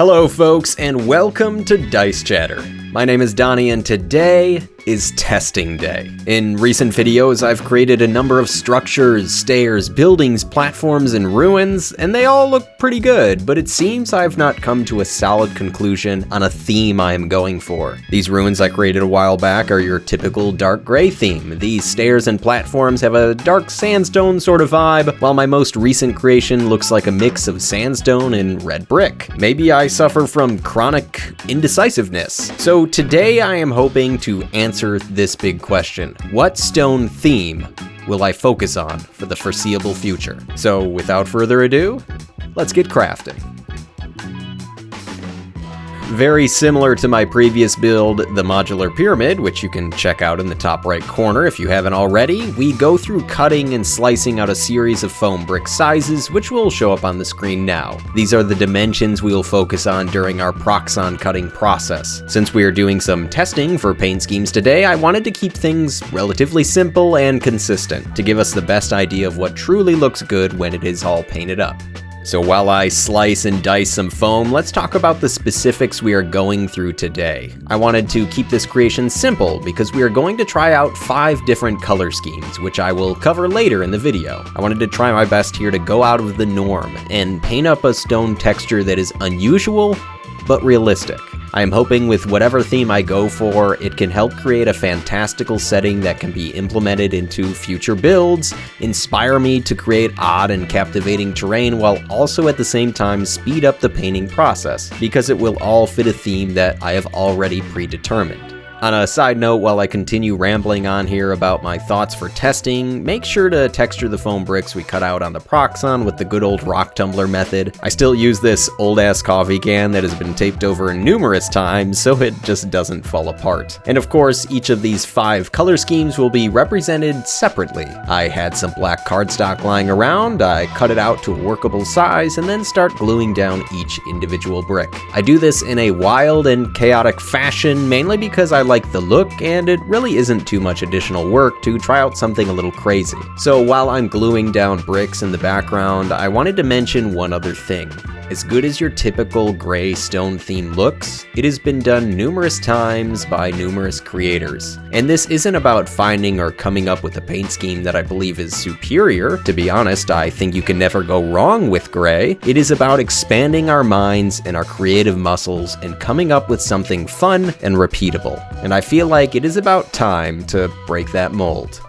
Hello folks, and welcome to Dice Chatter. My name is Donnie, and today is testing day. In recent videos, I've created a number of structures, stairs, buildings, platforms, and ruins, and they all look pretty good, but it seems I've not come to a solid conclusion on a theme I am going for. These ruins I created a while back are your typical dark gray theme. These stairs and platforms have a dark sandstone sort of vibe, while my most recent creation looks like a mix of sandstone and red brick. Maybe I suffer from chronic indecisiveness. So today I am hoping to answer this big question. What stone theme will I focus on for the foreseeable future? So without further ado, let's get crafting. Very similar to my previous build, the modular pyramid, which you can check out in the top right corner if you haven't already, we go through cutting and slicing out a series of foam brick sizes, which will show up on the screen now. These are the dimensions we will focus on during our proxon cutting process. Since we are doing some testing for paint schemes today, I wanted to keep things relatively simple and consistent to give us the best idea of what truly looks good when it is all painted up. So while I slice and dice some foam, let's talk about the specifics we are going through today. I wanted to keep this creation simple because we are going to try out 5 different color schemes, which I will cover later in the video. I wanted to try my best here to go out of the norm and paint up a stone texture that is unusual but realistic. I am hoping with whatever theme I go for, it can help create a fantastical setting that can be implemented into future builds, inspire me to create odd and captivating terrain, while also at the same time speed up the painting process, because it will all fit a theme that I have already predetermined. On a side note, while I continue rambling on here about my thoughts for testing, make sure to texture the foam bricks we cut out on the proxon with the good old rock tumbler method. I still use this old ass coffee can that has been taped over numerous times so it just doesn't fall apart. And of course, each of these 5 color schemes will be represented separately. I had some black cardstock lying around, I cut it out to a workable size, and then start gluing down each individual brick. I do this in a wild and chaotic fashion, mainly because I like the look, and it really isn't too much additional work to try out something a little crazy. So while I'm gluing down bricks in the background, I wanted to mention one other thing. As good as your typical gray stone theme looks, it has been done numerous times by numerous creators. And this isn't about finding or coming up with a paint scheme that I believe is superior. To be honest, I think you can never go wrong with gray. It is about expanding our minds and our creative muscles and coming up with something fun and repeatable. And I feel like it is about time to break that mold.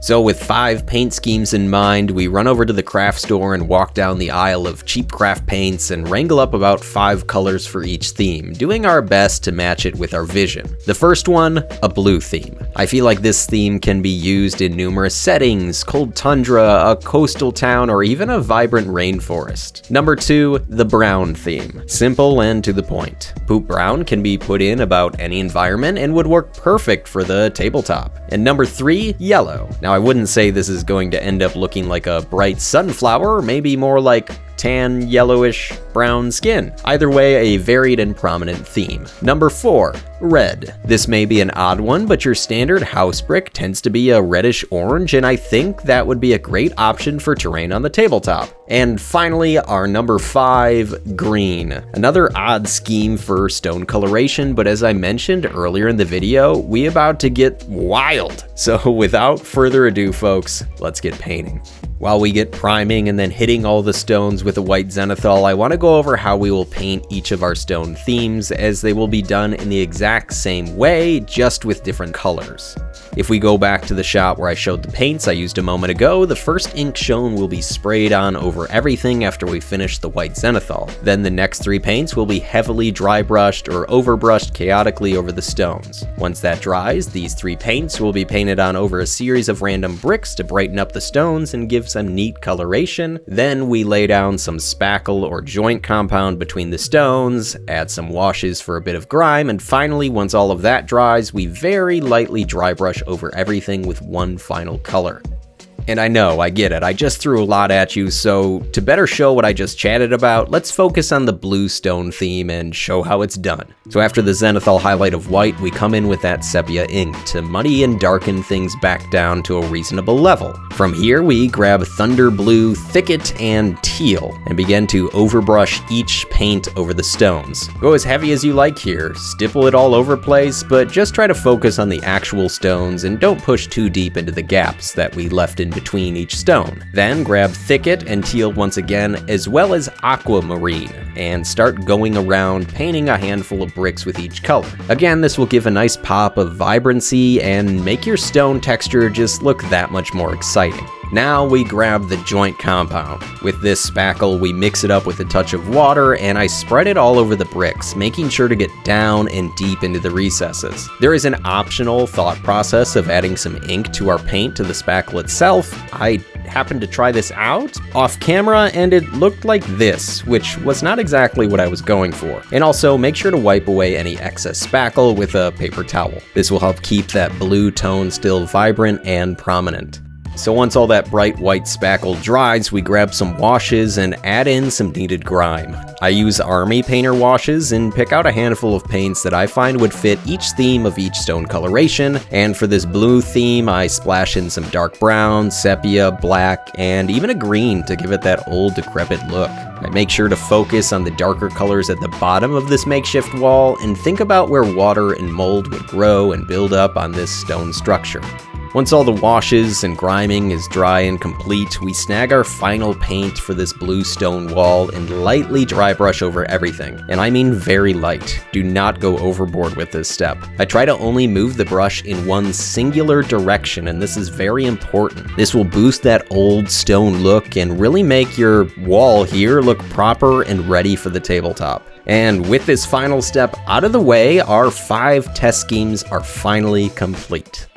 So with 5 paint schemes in mind, we run over to the craft store and walk down the aisle of cheap craft paints and wrangle up about 5 colors for each theme, doing our best to match it with our vision. The first one, a blue theme. I feel like this theme can be used in numerous settings: cold tundra, a coastal town, or even a vibrant rainforest. Number 2, the brown theme. Simple and to the point. Poop brown can be put in about any environment and would work perfect for the tabletop. And number 3, yellow. Now I wouldn't say this is going to end up looking like a bright sunflower, maybe more like tan, yellowish, brown skin. Either way, a varied and prominent theme. Number 4, red. This may be an odd one, but your standard house brick tends to be a reddish orange, and I think that would be a great option for terrain on the tabletop. And finally, our number 5, green. Another odd scheme for stone coloration, but as I mentioned earlier in the video, we about to get wild. So without further ado, folks, let's get painting. While we get priming and then hitting all the stones with a white zenithal, I want to go over how we will paint each of our stone themes, as they will be done in the exact same way, just with different colors. If we go back to the shot where I showed the paints I used a moment ago, the first ink shown will be sprayed on over everything after we finish the white zenithal. Then the next 3 paints will be heavily dry brushed or overbrushed chaotically over the stones. Once that dries, these 3 paints will be painted on over a series of random bricks to brighten up the stones and give some neat coloration. Then we lay down some spackle or joint compound between the stones, add some washes for a bit of grime, and finally, once all of that dries, we very lightly dry brush over everything with one final color. And I know, I get it, I just threw a lot at you, so to better show what I just chatted about, let's focus on the blue stone theme and show how it's done. So after the zenithal highlight of white, we come in with that sepia ink to muddy and darken things back down to a reasonable level. From here, we grab thunder blue, thicket, and teal, and begin to overbrush each paint over the stones. Go as heavy as you like here, stipple it all over place, but just try to focus on the actual stones and don't push too deep into the gaps that we left in between each stone. Then grab thicket and teal once again, as well as aquamarine, and start going around painting a handful of bricks with each color. Again, this will give a nice pop of vibrancy and make your stone texture just look that much more exciting. Now we grab the joint compound. With this spackle, we mix it up with a touch of water, and I spread it all over the bricks, making sure to get down and deep into the recesses. There is an optional thought process of adding some ink to our paint to the spackle itself. I happened to try this out off camera, and it looked like this, which was not exactly what I was going for. And also, make sure to wipe away any excess spackle with a paper towel. This will help keep that blue tone still vibrant and prominent. So once all that bright white spackle dries, we grab some washes and add in some kneaded grime. I use army painter washes and pick out a handful of paints that I find would fit each theme of each stone coloration, and for this blue theme I splash in some dark brown, sepia, black, and even a green to give it that old decrepit look. I make sure to focus on the darker colors at the bottom of this makeshift wall and think about where water and mold would grow and build up on this stone structure. Once all the washes and griming is dry and complete, we snag our final paint for this blue stone wall and lightly dry brush over everything. And I mean very light. Do not go overboard with this step. I try to only move the brush in one singular direction, and this is very important. This will boost that old stone look and really make your wall here look proper and ready for the tabletop. And with this final step out of the way, our 5 test schemes are finally complete.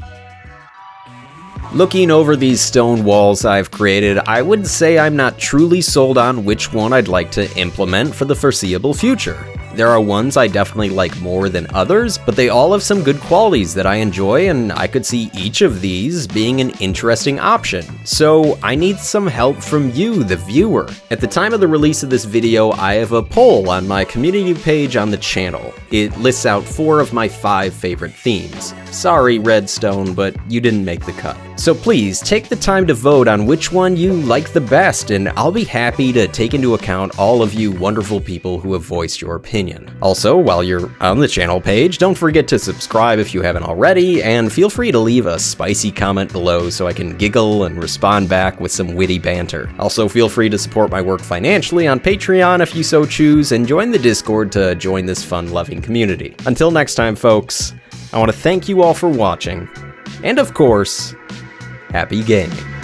Looking over these stone walls I've created, I would say I'm not truly sold on which one I'd like to implement for the foreseeable future. There are ones I definitely like more than others, but they all have some good qualities that I enjoy, and I could see each of these being an interesting option. So I need some help from you, the viewer. At the time of the release of this video, I have a poll on my community page on the channel. It lists out 4 of my 5 favorite themes. Sorry, Redstone, but you didn't make the cut. So please, take the time to vote on which one you like the best, and I'll be happy to take into account all of you wonderful people who have voiced your opinion. Also, while you're on the channel page, don't forget to subscribe if you haven't already, and feel free to leave a spicy comment below so I can giggle and respond back with some witty banter. Also, feel free to support my work financially on Patreon if you so choose, and join the Discord to join this fun-loving community. Until next time, folks, I want to thank you all for watching, and of course, happy gaming.